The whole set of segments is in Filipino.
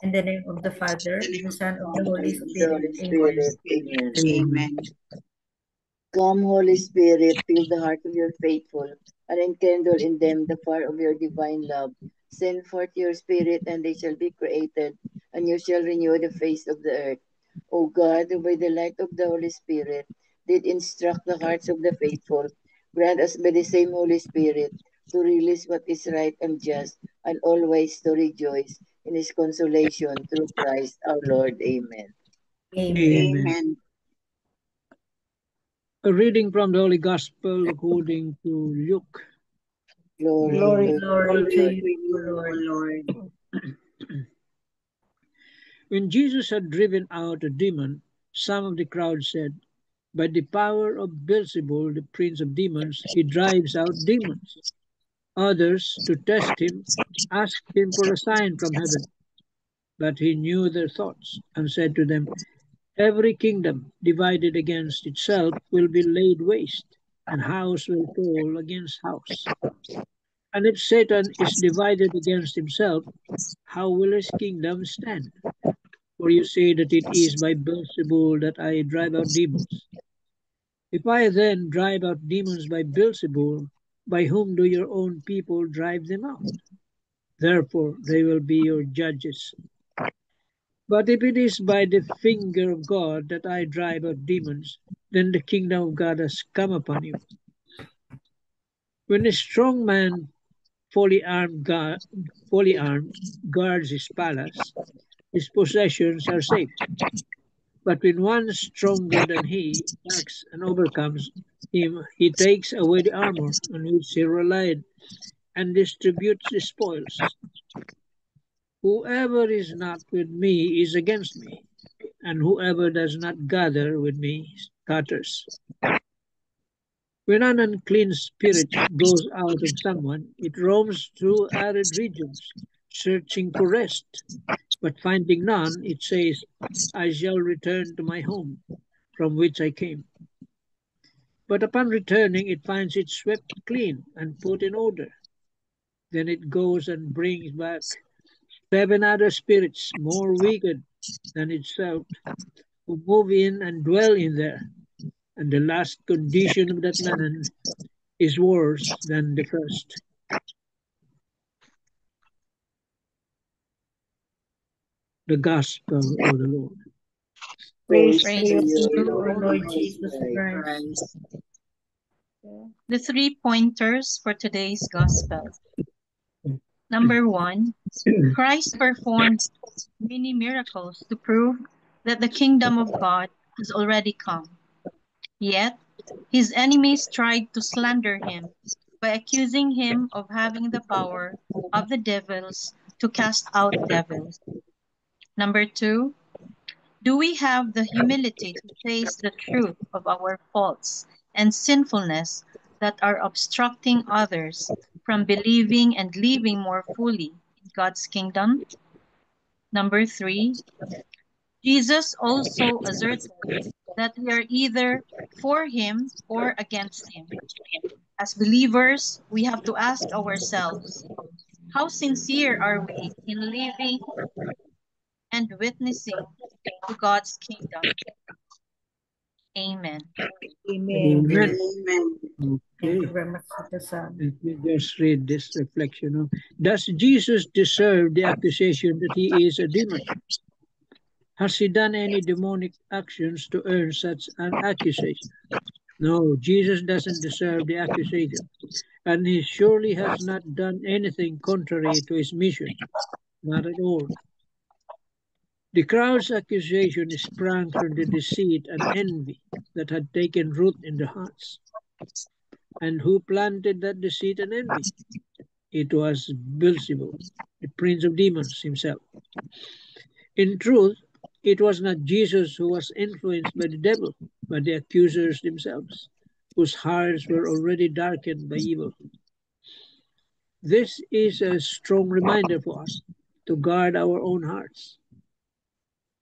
In the name of the Father, the Son, of the Holy The Spirit. Holy Amen. Spirit. Amen. Amen. Come, Holy Spirit, fill the heart of your faithful, and enkindle in them the fire of your divine love. Send forth your Spirit, and they shall be created, and you shall renew the face of the earth. O God, who by the light of the Holy Spirit did instruct the hearts of the faithful, grant us by the same Holy Spirit to realize what is right and just, and always to rejoice in his consolation through Christ our Lord. Amen. Amen. Amen. A reading from the Holy Gospel according to Luke. Glory Glory to you, O O Lord. Lord. When Jesus had driven out a demon, some of the crowd said, "By the power of Beelzebul, the prince of demons, he drives out demons." Others, to test him, asked him for a sign from heaven. But he knew their thoughts and said to them, "Every kingdom divided against itself will be laid waste, and house will fall against house. And if Satan is divided against himself, how will his kingdom stand? For you say that it is by Beelzebul that I drive out demons. If I then drive out demons by Beelzebul, by whom do your own people drive them out? Therefore they will be your judges. But if it is by the finger of God that I drive out demons, then the kingdom of God has come upon you. When a strong man, fully armed, guards his palace, his possessions are safe. But when one stronger than he attacks and overcomes him, he takes away the armor on which he relied and distributes the spoils. Whoever is not with me is against me, and whoever does not gather with me scatters. When an unclean spirit goes out of someone, it roams through arid regions, searching for rest. But finding none, it says, "I shall return to my home, from which I came." But upon returning, it finds it swept clean and put in order. Then it goes and brings back 7 other spirits more wicked than itself, who move in and dwell in there. And the last condition of that man is worse than the first. The Gospel of the Lord. Praise Praise to to you, you, O Lord Lord Jesus Jesus Christ. Christ. The 3 pointers for today's gospel. Number 1, Christ performed many miracles to prove that the kingdom of God has already come. Yet, his enemies tried to slander him by accusing him of having the power of the devils to cast out devils. Number 2, do we have the humility to face the truth of our faults and sinfulness that are obstructing others from believing and living more fully in God's kingdom? Number 3, Jesus also asserted that we are either for him or against him. As believers, we have to ask ourselves, how sincere are we in living and witnessing to God's kingdom? Amen. Amen. Amen. Amen. Thank Okay. you very much, Sister Sam. Let me just read this reflection of, does Jesus deserve the accusation that he is a demon? Has he done any demonic actions to earn such an accusation? No, Jesus doesn't deserve the accusation, and he surely has not done anything contrary to his mission. Not at all. The crowd's accusation sprang from the deceit and envy that had taken root in their hearts. And who planted that deceit and envy? It was Beelzebub, the prince of demons himself. In truth, it was not Jesus who was influenced by the devil, but the accusers themselves, whose hearts were already darkened by evil. This is a strong reminder for us to guard our own hearts.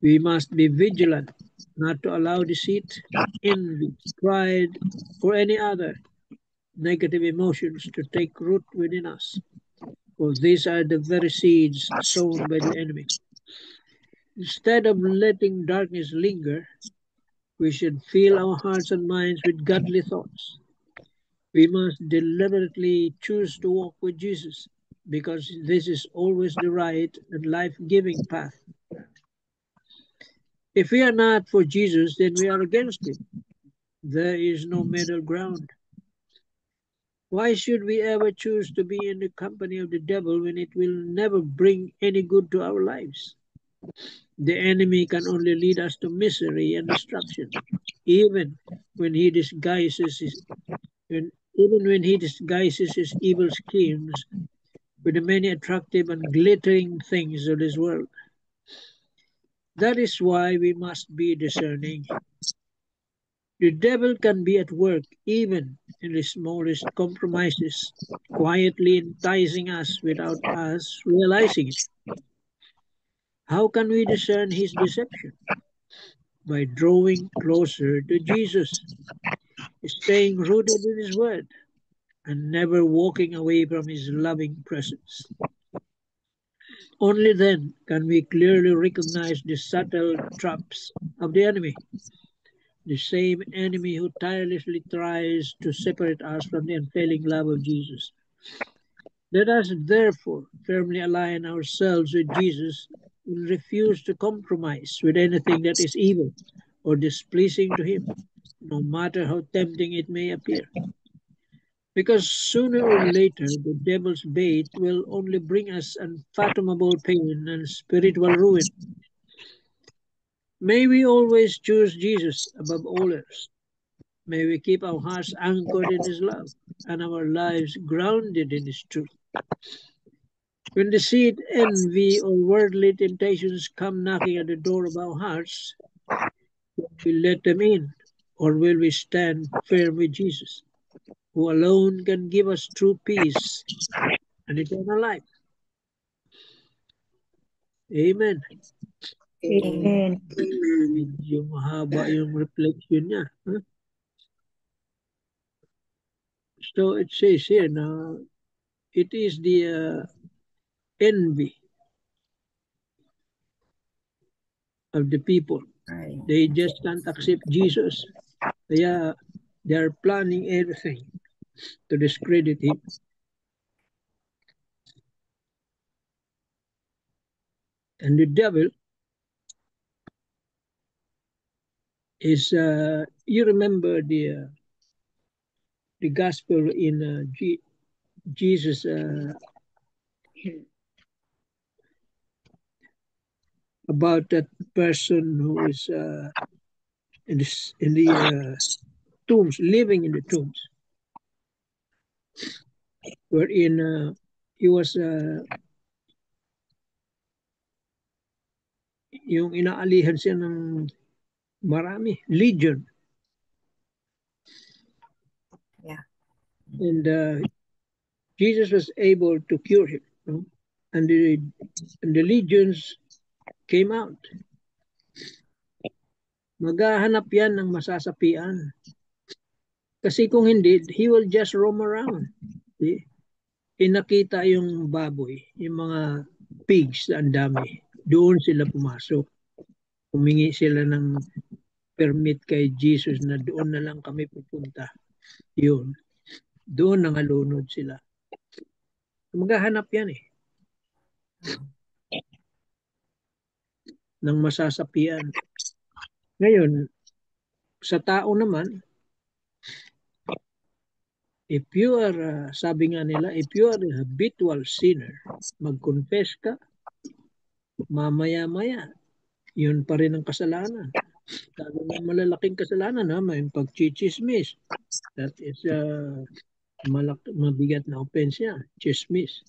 We must be vigilant not to allow deceit, envy, pride, or any other negative emotions to take root within us, for these are the very seeds sown by the enemy. Instead of letting darkness linger, we should fill our hearts and minds with godly thoughts. We must deliberately choose to walk with Jesus because this is always the right and life-giving path. If we are not for Jesus, then we are against him. There is no middle ground. Why should we ever choose to be in the company of the devil when it will never bring any good to our lives? The enemy can only lead us to misery and destruction, even when he disguises his evil schemes with the many attractive and glittering things of this world. That is why we must be discerning. The devil can be at work even in the smallest compromises, quietly enticing us without us realizing it. How can we discern his deception? By drawing closer to Jesus, staying rooted in his word, and never walking away from his loving presence. Only then can we clearly recognize the subtle traps of the enemy, the same enemy who tirelessly tries to separate us from the unfailing love of Jesus. Let us therefore firmly align ourselves with Jesus and refuse to compromise with anything that is evil or displeasing to him, no matter how tempting it may appear. Because sooner or later, the devil's bait will only bring us unfathomable pain and spiritual ruin. May we always choose Jesus above all else. May we keep our hearts anchored in his love and our lives grounded in his truth. When deceit, envy, or worldly temptations come knocking at the door of our hearts, will we let them in, or will we stand firm with Jesus, who alone can give us true peace and eternal life? Amen. Amen. Medyo mahaba yung reflection niya. Huh? So it says here now, it is the envy of the people. Right. They just can't accept Jesus. Kaya they are planning everything to discredit him. And the devil is, you remember the gospel in Jesus about that person who is in the tombs, living in the tombs, wherein he was yung inaalihan siya ng marami, legion. Yeah. And Jesus was able to cure him. No? And the legions came out. Maghahanap yan ng masasapian. Kasi kung hindi, he will just roam around. See? Inakita yung baboy, yung mga pigs na ang dami. Doon sila pumasok. Humingi sila ng permit kay Jesus na doon na lang kami pupunta. Yun. Doon nangalunod sila. Maghahanap yan eh. Ng masasapian. Ngayon, sa tao naman, if you are, sabi nga nila, if you are a habitual sinner, mag-confess ka, mamaya-maya, yun pa rin ang kasalanan. Lalo na malalaking kasalanan, may pagchichismis. That is mabigat na offense yan, chismis.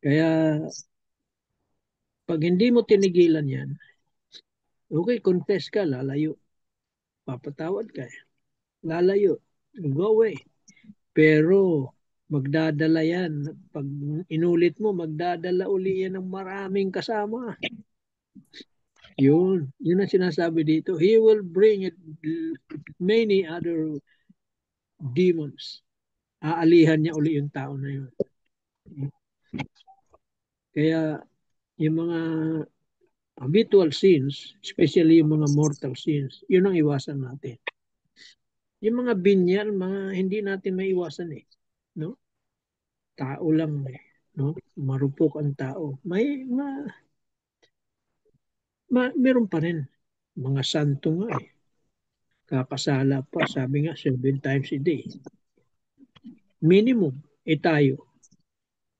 Kaya, pag hindi mo tinigilan yan, okay, confess ka, lalayo. Papatawad ka, lalayo. Go away. Pero, magdadala yan. Pag inulit mo, magdadala uli yan ng maraming kasama. Yun ang sinasabi dito. He will bring it many other demons. Aalihan niya uli yung tao na yun. Kaya, yung mga habitual sins, especially yung mga mortal sins, yun ang iwasan natin. Yung mga binyal, mga hindi natin maiwasan eh. No? Tao lang eh. No? Marupok ang tao. Meron pa rin. Mga santo nga eh. Kakasala pa, sabi nga, 7 times a day. Minimum, tayo,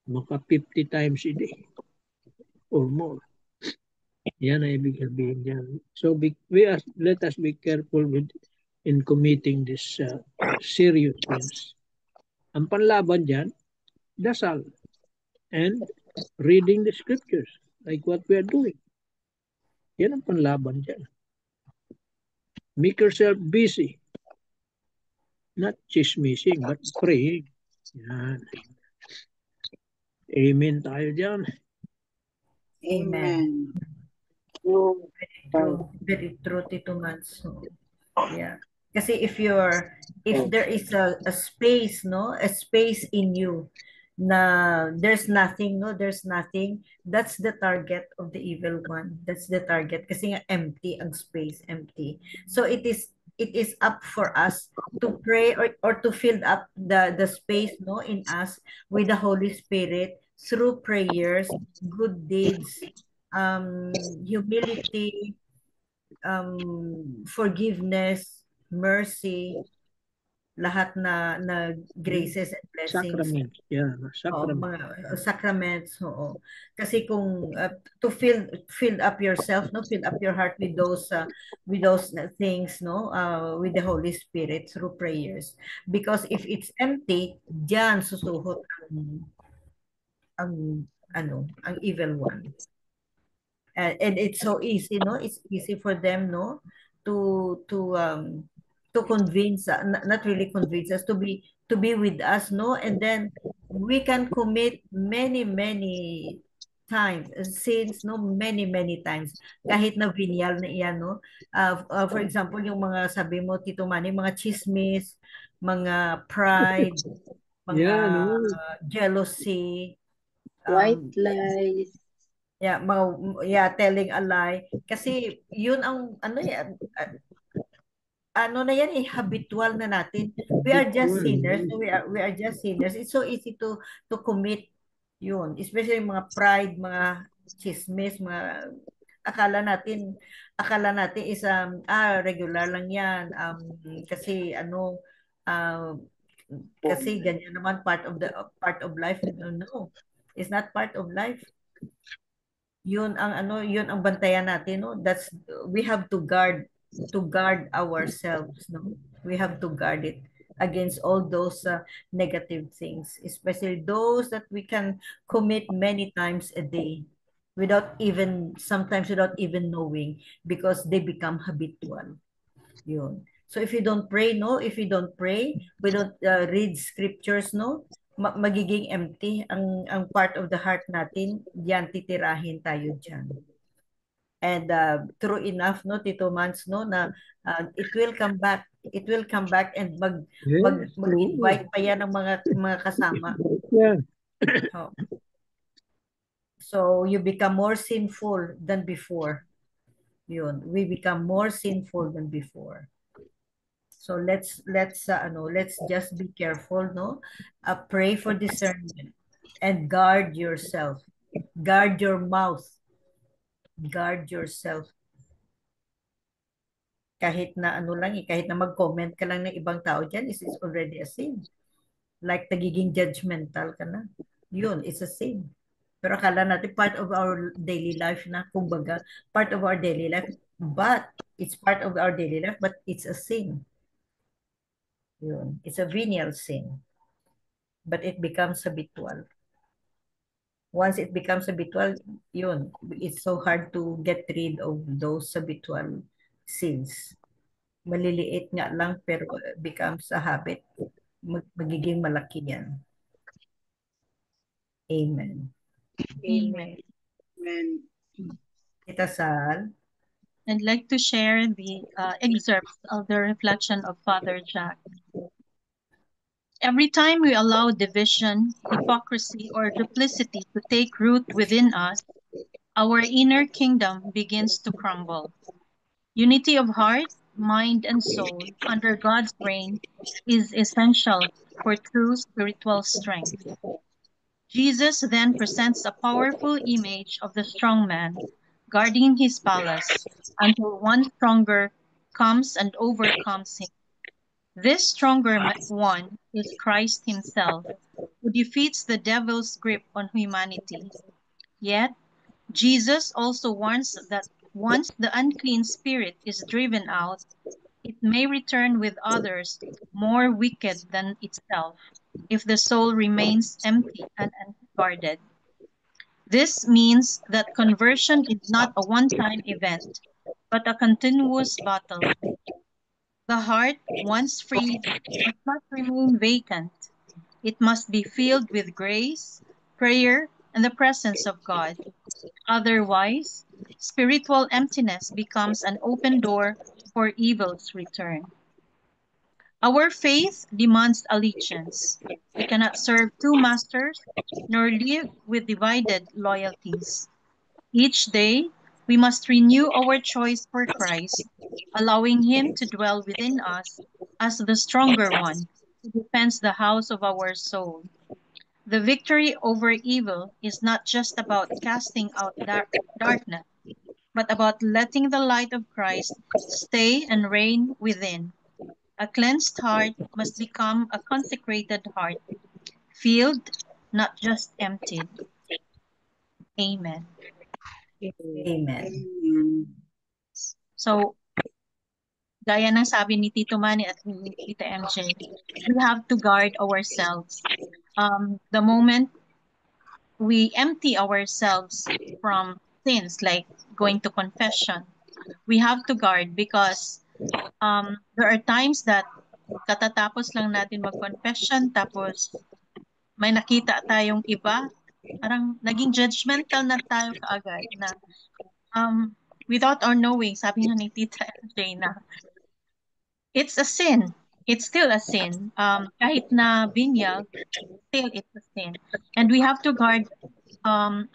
maka 50 times a day or more. Yan ang ibig sabihin yan. So let us be careful in committing this serious sins. Ang panlaban dyan, dasal and reading the scriptures like what we are doing. Yan ang panlaban dyan. Make yourself busy. Not chismising, but praying. Yan. Amen tayo dyan. Amen. Very true, Tito Mans. So, yeah. Kasi if there is a space, no, a space in you na there's nothing, that's the target of the evil one. That's the target. Kasi nga empty ang space, empty. So it is up for us to pray or to fill up the space, no, in us with the Holy Spirit through prayers, good deeds, humility, forgiveness, mercy, lahat na graces and blessings. Sacraments. Yeah, sacraments. Mga sacraments, oo. Kasi kung to fill up yourself, no, fill up your heart with those things, no, with the Holy Spirit through prayers. Because if it's empty, diyan susuhot ang evil one. And it's so easy, no? It's easy for them, no, to convince, not really convince us, to be with us, no, and then we can commit many times sins, no, many times, kahit na venial na iyan, no. For example, yung mga sabi mo, Tito Manny, mga chismis, mga pride, mga jealousy, white lies. Yeah, telling a lie. Kasi yun ang na yan habitual na natin. We are just sinners. We are just sinners. It's so easy to commit yun. Especially mga pride, mga chismis, mga akala natin is regular lang yan. Kasi kasi ganyan naman part of life. No. It's not part of life. Yun ang bantayan natin, no. We have to guard ourselves, no. We have to guard it against all those negative things, especially those that we can commit many times a day sometimes without even knowing, because they become habitual. Yun. So if you don't pray, we don't read scriptures, no, magiging empty ang part of the heart natin, diyan titirahin tayo diyan. And true enough, no, Tito Mans, no, na it will come back and mag-invite pa yan ng mga kasama. Yeah. So you become more sinful than before. Yun, we become more sinful than before. So let's just be careful, no? Pray for discernment and guard yourself. Guard your mouth. Guard yourself. Kahit na kahit na mag-comment ka lang ng ibang tao diyan, is already a sin. Like nagiging judgmental ka na. Yun, it's a sin. Pero akala natin part of our daily life na, kumbaga, part of our daily life, but it's part of our daily life, but it's a sin. Yun. It's a venial sin. But it becomes habitual. Once it becomes habitual, yun, it's so hard to get rid of those habitual sins. Maliliit nga lang, pero becomes a habit. Magiging malaki yan. Amen. Amen. Tita Sal? I'd like to share the excerpts of the reflection of Father Jack. Every time we allow division, hypocrisy, or duplicity to take root within us, our inner kingdom begins to crumble. Unity of heart, mind, and soul under God's reign is essential for true spiritual strength. Jesus then presents a powerful image of the strong man guarding his palace until one stronger comes and overcomes him. This stronger one is Christ himself, who defeats the devil's grip on humanity. Yet, Jesus also warns that once the unclean spirit is driven out, it may return with others more wicked than itself if the soul remains empty and unguarded. This means that conversion is not a one-time event, but a continuous battle. The heart, once freed, must not remain vacant. It must be filled with grace, prayer, and the presence of God. Otherwise, spiritual emptiness becomes an open door for evil's return. Our faith demands allegiance. We cannot serve two masters nor live with divided loyalties. Each day, we must renew our choice for Christ, allowing Him to dwell within us as the stronger one who defends the house of our soul. The victory over evil is not just about casting out darkness, but about letting the light of Christ stay and reign within. A cleansed heart must become a consecrated heart, filled, not just emptied. Amen. Amen. So, gaya ng sabi ni Tito Manny at ni Tita MJ, we have to guard ourselves. The moment we empty ourselves from sins, like going to confession, we have to guard because there are times that katatapos lang natin mag-confession, tapos may nakita tayong iba, parang naging judgmental na tayo kaagad na without our knowing, sabi nga ni Tita MJ na it's a sin. It's still a sin. Kahit na binyag, still it's a sin. And we have to guard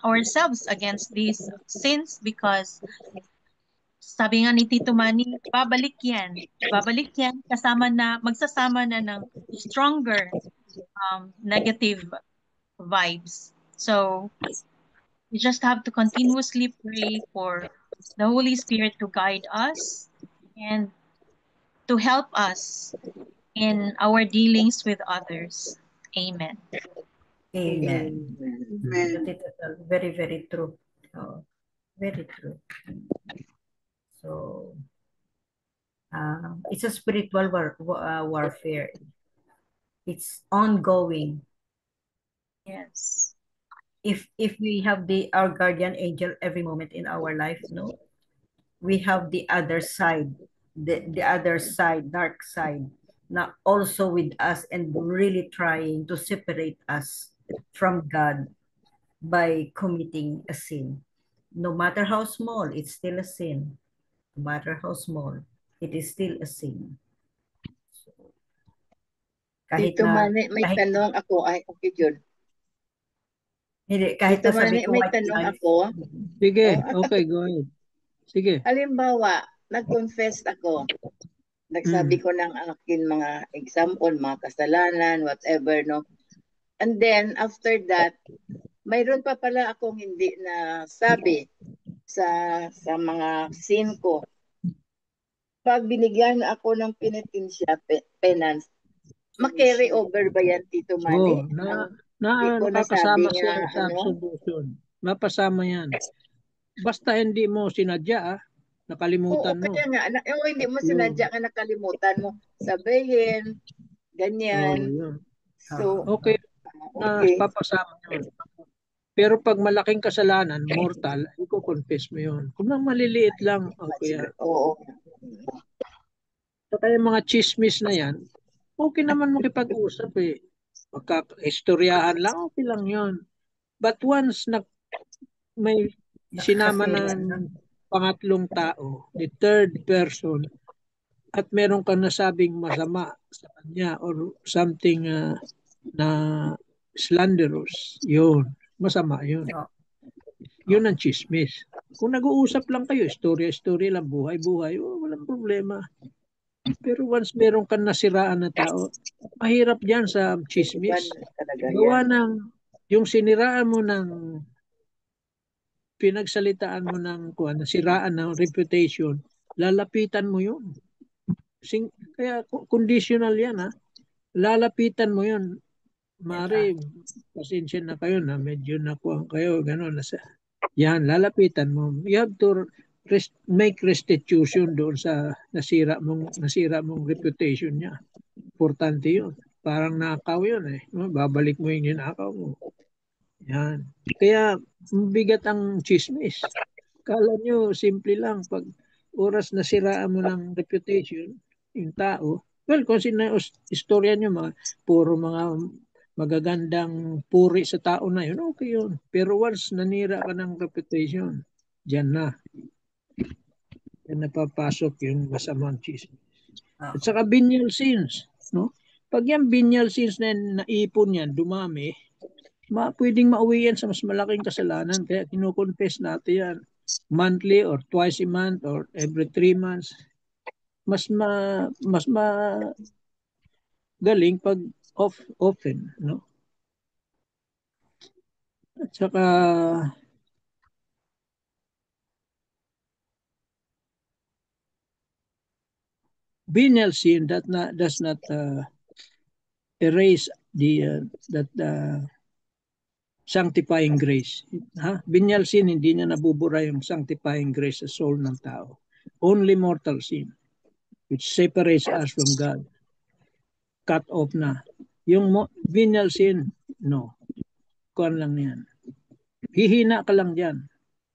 ourselves against these sins because sabi nga ni Tito Manny, babalik yan. Babalik yan magsasama na ng stronger negative vibes. So, we just have to continuously pray for the Holy Spirit to guide us and to help us in our dealings with others. Amen. Amen. Amen. Very, very true. Oh, very true. So, it's a spiritual warfare. It's ongoing. Yes. If we have our guardian angel every moment in our life, no, we have the other side, the other side, dark side, now also with us and really trying to separate us from God by committing a sin. No matter how small, it's still a sin. No matter how small, it is still a sin. So, kahit Tito na, Manny, may kahit, tanong ako. Ay, okay, Jun. hindi, kahit Tito na sabi Manny, ko may white tanong lies. ako. Sige, Oh, okay, go ahead. Sige. Halimbawa, nag-confess ako. Nagsabi ko ng akin mga example, mga kasalanan, whatever, no? And then, after that, mayroon pa pala akong hindi na sabi sa mga sin ko. Pag binigyan ako ng penitensya, penance, ma-carry over ba yan, Tito Manny? Oo, Hindi ko nakakasama nasabi siya nga, sa absolution. Mapasama yan. Basta hindi mo sinadya, nakalimutan mo. Kaya nga, hindi mo sinadya ka nakalimutan mo. Sabihin, ganyan. Yun. So, Okay, okay. papasama yun. Pero pag malaking kasalanan, mortal, i-confess mo yun. Kung nang maliliit lang, okay yan. Oo. So, kaya mga chismis na yan, okay naman makipag-usap eh. Magkakaistoryahan lang, okay lang yun. But once may sinama ng pangatlong tao, the third person, at meron kang nasabing masama sa kanya or something na slanderous, yun, masama yun. Yun ang chismis. Kung nag-uusap lang kayo, istorya-istorya lang, buhay-buhay, walang problema. Pero once meron kang nasiraan na tao, mahirap yan sa chismis. Talaga Gawa yan. ng, yung siniraan mo ng, pinagsalitaan mo ng, nasiraan ng reputation, lalapitan mo yun. Kaya conditional yan, ha. Lalapitan mo yun. Mari, pasensya na kayo na medyo nakuha kayo, gano'n. Yan, lalapitan mo. You have to make restitution doon sa nasira mong reputation niya. Importante yun. Parang nakaw yun eh. Babalik mo yung ninakaw mo. Yan. Kaya bigat ang chismis. Kala nyo, simple lang. Pag oras nasiraan mo ng reputation, yung tao, well, kung istorya nyo, puro mga magagandang puri sa tao na yun, okay yun. Pero once nanira ka ng reputation, dyan na. Yan napapasok yung masamang chismis. At saka venial sins, no? Pag yung venial sins na naipon yan, dumami, pwedeng mauwi yan sa mas malaking kasalanan. Kaya kinukonfess natin yan monthly or twice a month or every 3 months. Mas galing pag often, no? At saka venial sin does not erase that sanctifying grace. Venial sin, hindi niya nabubura yung sanctifying grace sa soul ng tao. Only mortal sin, which separates us from God. Cut off na. Yung venial sin, no. Kuan lang yan. Hihina ka lang dyan.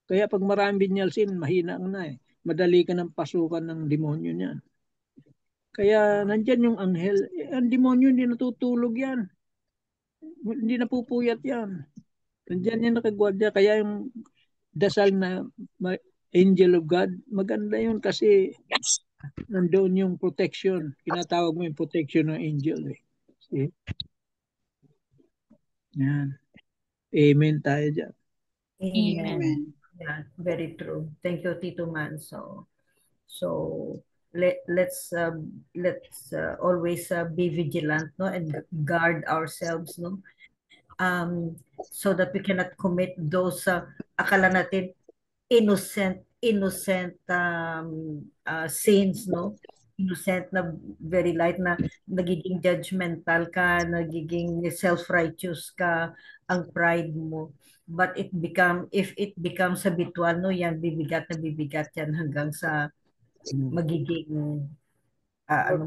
Kaya pag maraming venial sin, mahina ka na eh. Madali ka ng pasukan ng demonyo niyan. Kaya nandyan yung anghel. Ang demonyo hindi natutulog yan. Hindi napupuyat yan. Nandyan yung nakagwardya. Kaya yung dasal na angel of God, maganda yun kasi nandoon yung protection. Kinatawag mo yung protection ng angel eh. See? Yan. Amen tayo dyan. Amen. Yeah, very true. Thank you, Tito Man. So let's always be vigilant, no, and guard ourselves, no, so that we cannot commit those akala natin innocent sins, no, innocent na very light na nagiging judgmental ka, nagiging self-righteous ka, ang pride mo. But if it becomes habitual, no, yan, bibigat yan hanggang sa magiging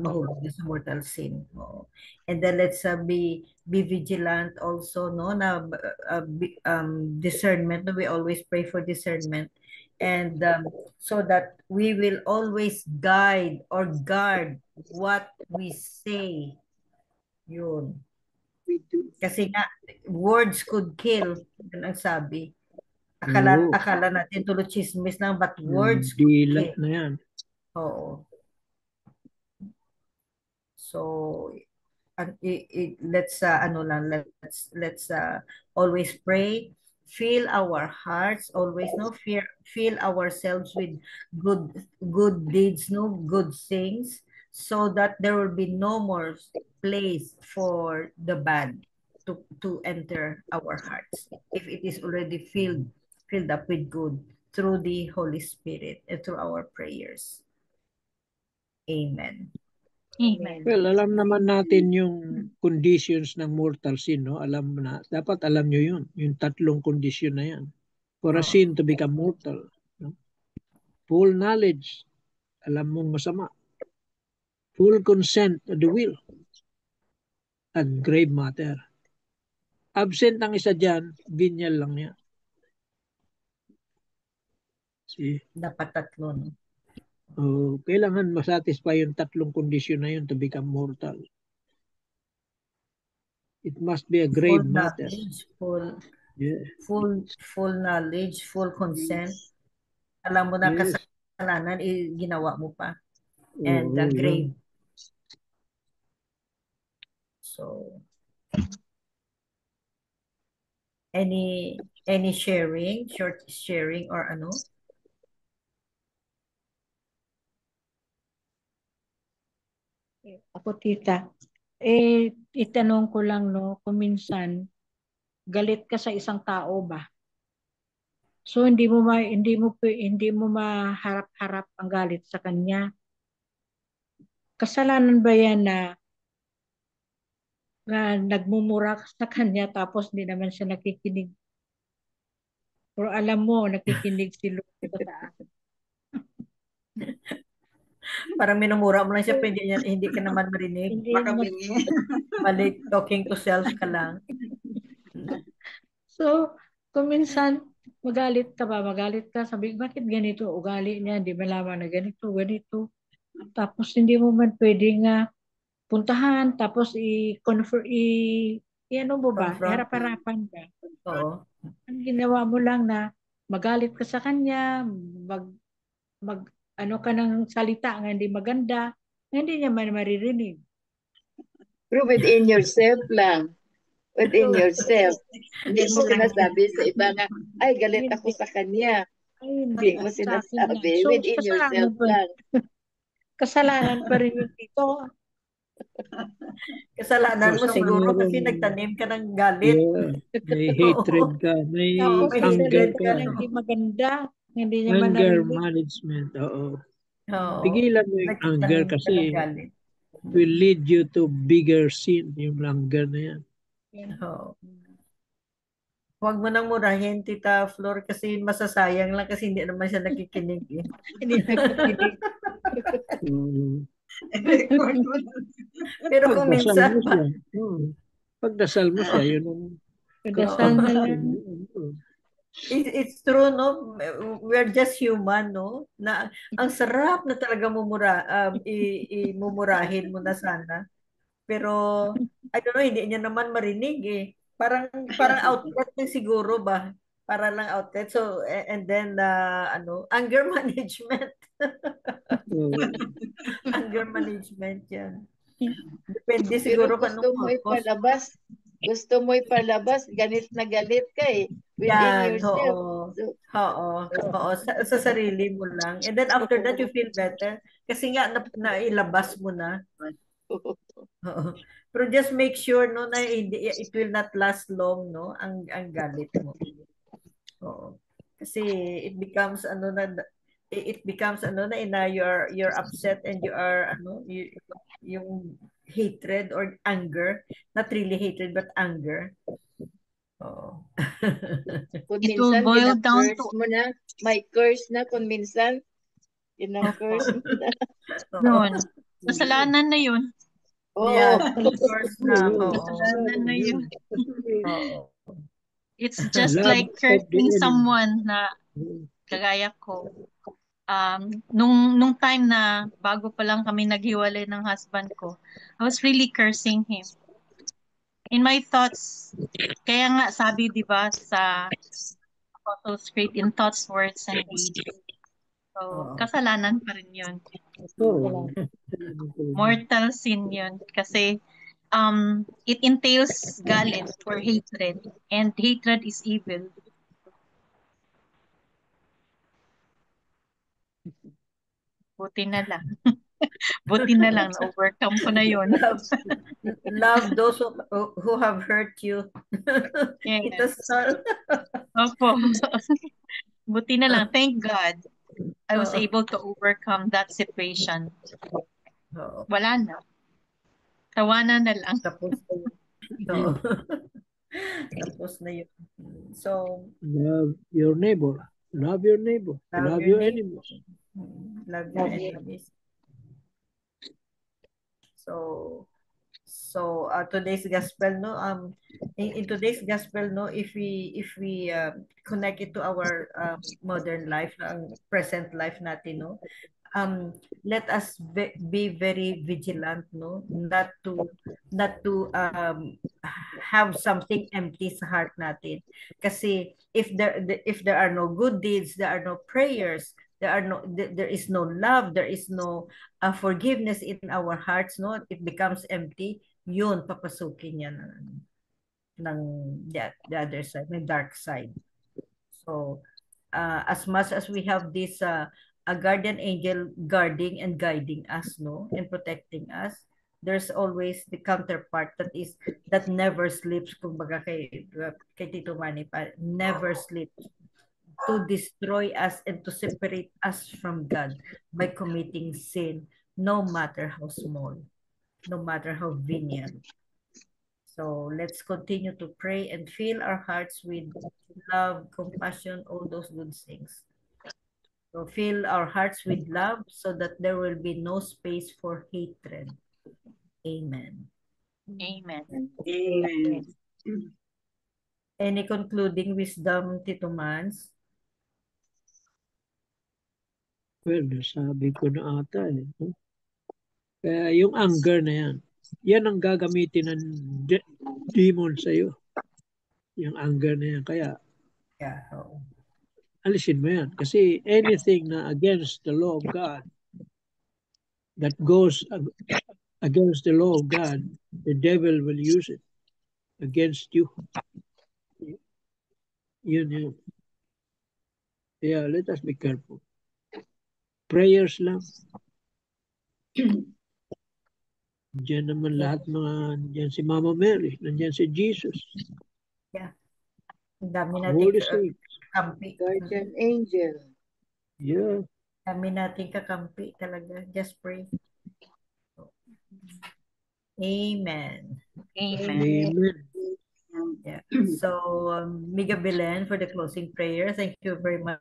mahulog na sa mortal sin. Oo. And then let's be vigilant also, no, na discernment, no, we always pray for discernment, and so that we will always guide or guard what we say. Yun. Kasi nga, words could kill, yun ang sabi. Akala natin tulo chismis lang, but words could kill. Na yan. Oo. So let's always pray, fill our hearts always, no, fill ourselves with good deeds, no, good things, so that there will be no more place for the bad to enter our hearts if it is already filled up with good through the Holy Spirit and through our prayers. Amen. Amen. Well, alam naman natin yung conditions ng mortal sin, no? Dapat alam nyo yun. Yung tatlong condition na yan. For a sin to become mortal. No? Full knowledge, alam mong masama. Full consent of the will. And grave matter. Absent ang isa dyan, venial lang yan. See? Dapat tatlo, no? Kailangan masatisfy yung tatlong kondisyon na yun to become mortal. It must be a grave matter. Full knowledge, full consent. Alam mo na kasalanan, ginawa mo pa. And grave. So, Any sharing, short sharing or ano? Ako, tita, itanong ko lang, no, kung minsan, galit ka sa isang tao ba? So, hindi mo maharap-harap ang galit sa kanya. Kasalanan ba yan na nagmumura ka sa kanya tapos hindi naman siya nakikinig? Pero alam mo, nakikinig si Lord sa taas. Parang minumura mo lang siya, pero hindi ka naman marinig. Hindi Baka mo, bingi. Balik, talking to self ka lang. so, kung minsan, magalit ka, sabi, bakit ganito ugali niya, di ba malaman na ganito. Tapos hindi mo man pwedeng puntahan, tapos ano mo ba, Confront. harap-harapan ka. Oo. Ang ginawa mo lang na magalit ka sa kanya, ano ka ng salita nga hindi maganda, na hindi niya man maririnig. Pero within yourself lang. Within yourself. Hindi mo sinasabi sa iba nga, ay, galit ako sa kanya. Ay, Hindi mo sa akin lang. sinasabi. So, Within yourself lang. kasalanan pa rin yung dito. Kasalanan mo Kasi siguro kasi meron- nagtanim ka ng galit. Yeah, may hatred ka, may Oo, may anger hatred ka. ka, no? Hindi maganda. Hindi niya man Anger narinig. management, oo. Oo. Pigilan mo yung anger Nagtatanim ka kasi ng galit. will lead you to bigger sin, yung anger na yan. Oo. Huwag mo nang murahin, Tita Flor, kasi masasayang lang kasi hindi naman siya nakikinig eh. Hindi nakikinig. Mm. Record mo na. Pero kung Pagdasal minsan, mo siya. Pagdasal mo siya, yun ang Dasal na lang. it's true, no? We're just human, no? Na ang sarap na talaga mumurahin mo na sana. Pero, I don't know, hindi niya naman marinig eh. Parang outlet lang siguro ba? Para lang outlet. So, and then, anger management. Anger management yan. Depende Pero siguro kung gusto anong mo purpose. ipalabas. Gusto mo ipalabas. Galit na galit ka eh. Within Yan, yourself. oo. So, Oo. Oo, sa sarili mo lang. And then after that, you feel better. Kasi nga, nailabas mo na. Oo. Pero just make sure, no, na it will not last long, no, ang galit mo. Oo. Kasi it becomes, you're upset and you are, yung hatred or anger, not really hatred, but anger. Oo. kung It will minsan, boil down kina-curse to- mo na. May curse na kung minsan. Kina-curse mo na. Yun. Kasalanan na yun. Oo. Yeah, of course na. Oo. Kasalanan na yun. Oo. It's just Love like of the cursing enemy. someone na kagaya ko. Nung time na bago pa lang kami naghiwalay ng husband ko, I was really cursing him. In my thoughts, kaya nga sabi 'di ba sa Apostles' Creed, in thoughts, words, and deeds. So, Oo. kasalanan pa rin yun. Oo. Mortal sin yun. Kasi it entails galit or hatred. And hatred is evil. Buti na lang. Buti na lang, na-overcome ko na yun. Love those who have hurt you. Yes. Ito Sol. Opo. Buti na lang. Thank God. I was able to overcome that situation. Oo. Wala na. Tawanan na lang. Tapos na yun. Oo. Tapos na yun. So, Love your neighbor. Love your neighbor. Love your enemies. Love your enemies. So today's gospel, no, in today's gospel, no, if we connect it to our modern life, ang present life natin, no, let us be very vigilant, no, not to have something empty sa heart natin. Kasi if there are no good deeds, there are no prayers, there is no love, there is no forgiveness in our hearts, no, it becomes empty. Yun, papasukin yan. ng the other side, ng dark side. So, as much as we have this a guardian angel guarding and guiding us, no, and protecting us, there's always the counterpart that never sleeps, kumbaga kay Tito Manny pa, never sleeps, to destroy us and to separate us from God by committing sin, no matter how small, no matter how venial. So let's continue to pray and fill our hearts with love, compassion, all those good things. So fill our hearts with love so that there will be no space for hatred. Amen. Amen. Amen. Any concluding wisdom, Tito Mans? Well, nasabi ko na ata eh. Kaya yung anger na yan ang gagamitin ng demon sa'yo. Yung anger na yan. Kaya, Yeah. Oh. alisin mo yan. Kasi anything na against the law of God, that goes against the law of God, the devil will use it against you. Yun. Yeah, let us be careful. Prayers lang. Diyan naman lahat nandiyan si Mama Mary, nandiyan si Jesus. Yeah. Ang dami Holy natin Saints. kakampi. Guardian angel. Yeah. Dami natin kakampi talaga. Just pray. Amen. Amen. Amen. Yeah. So, Miga Belen for the closing prayer. Thank you very much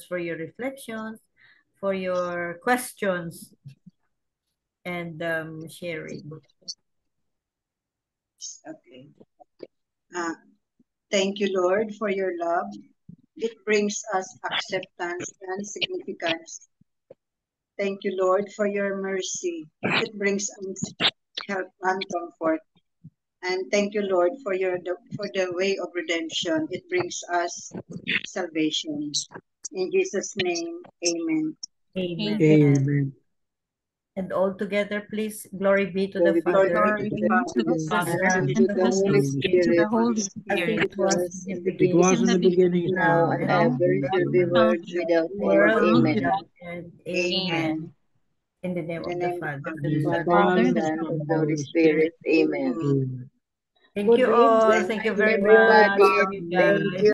for your reflections, for your questions, and sharing. Okay. Thank you, Lord, for your love. It brings us acceptance and significance. Thank you, Lord, for your mercy. It brings us help and comfort. And thank you, Lord, for the way of redemption. It brings us salvation. In Jesus' name, amen. Amen. Amen. And all together, please, glory be to the Glory be Father, Glory to be the To the Father, Father, and Son, to and to the the and Son, Holy the and to the Spirit, Holy as Spirit. it was was in in the the It was beginning, in the beginning. now now, and and Now, ever shall be ever, world and without end. world Amen. without end. Amen. Amen. In the name In the of the name of the Father, Father, The The Father, Father, the Father, the Son, Son, and and the the Holy Holy Spirit. Spirit. Amen. Amen. Thank Good you all. evening. Thank you Thank very you, much. everybody. Love you Thank guys. you.